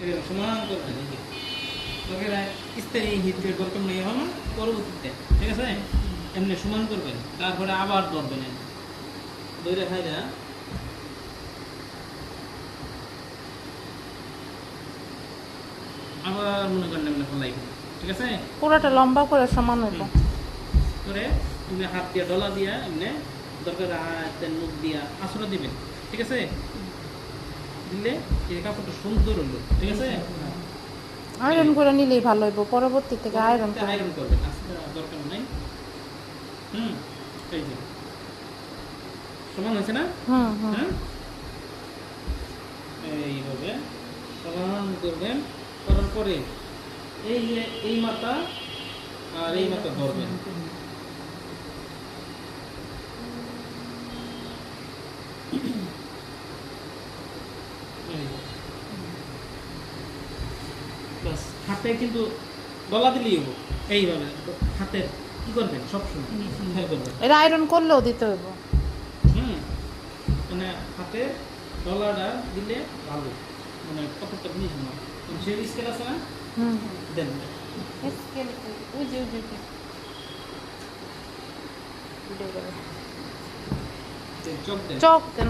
এরকম সমান করবেন এই যে তোকে স্থায়ী হিটের দরকার নেই এখন পরবর্তীতে ঠিক আছে এমনি সমান করবেন তারপরে আবার ধরবেন দইটা খাইরা আবার মনে করেন এমনি ফলাই ঠিক আছে পুরোটা লম্বা করে সমান হইব করে তুমি হাত দিয়ে ডলা দিয়া এমনি দরকার হাতের মুখ দিয়া আসলে দিবেন ঠিক আছে দিলে এই কাপড়টা সুন্দর হলো ঠিক আছে আয়রন করে নিলেই ভালো হইব পরবর্তী থেকে আয়রন করে আয়রন করবেন আসলে দরকার নাই এই যে সমান হয়েছে না হ্যাঁ এইভাবে সমান করবেন করার পরে এই মাথা আর এই মাথা ধরবেন বাস হাতে কিন্তু গলা দিলেই হবো এইভাবে হাতে কি করবেন সবসময় খেয়াল করবেন এটা আয়রন করলেও দিতে হইব মানে হাতে ডলাটা দিলে ভালো মানে কতটা জিনিস না সেই স্কেল আছে না দেন চক দেন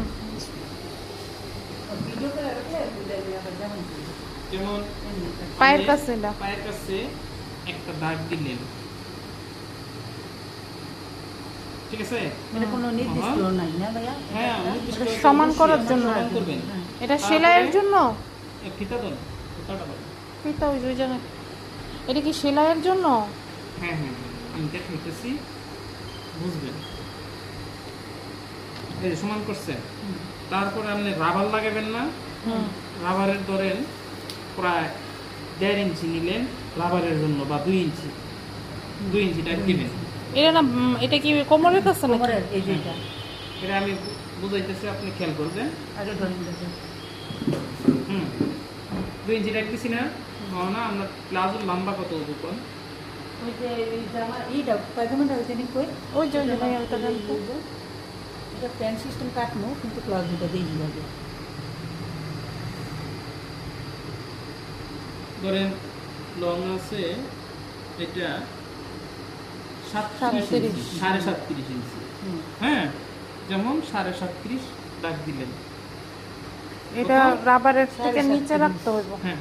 যেমন পায়ের কাছে পায়ের কাছে একটা দাগ দিলেন ঠিক আছে মানে কোনো নির্দিষ্ট নাই না ভাইয়া হ্যাঁ সমান করার জন্য সমান করবেন এটা সেলাইয়ের জন্য ফিতা দেন ফিতাটা দেন ফিতা ওই জায়গা এটা কি সেলাইয়ের জন্য হ্যাঁ হ্যাঁ আমি দেখাইতেছি বুঝবেন এই যে সমান করছেন তারপরে আপনি রাবার লাগাবেন না রাবারের ধরেন প্রায় 1.5 ইঞ্চি নিলেন রাবারের জন্য বা 2 ইঞ্চি 2 ইঞ্চিটা দিবেন এটা না এটা কি কোমরের কাছে না কোমরের এই যেটা এটা আমি বুঝাইতেছি আপনি খেয়াল করবেন আগে ধরে নিতে 2 ইঞ্চি রাখতেছি না না আমরা প্লাজোর লম্বা কত উপকরণ ওই যে এই জামা এইটা পায়জামাটা ওই জানি কই ওই যে ভাই ওটা দেন তো। এটা প্যান্ট সিস্টেম কাটনো কিন্তু প্লাজোটা দিয়ে দিবে ধরেন লং আছে এটা 37 ইঞ্চি 37.5 ইঞ্চি হ্যাঁ যেমন 37.5 দাগ দিলেন এটা রাবারের থেকে নিচে রাখতে হইব হ্যাঁ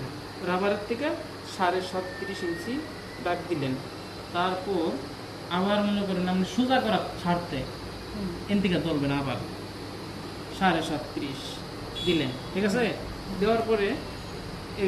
রাবারের থেকে 37.5 ইঞ্চি দাগ দিলেন তারপর আবার মনে করেন আপনি সোজা করা ছাড়তে এদিকে ধরবেন আবার 37.5 দিলেন ঠিক আছে দেওয়ার পরে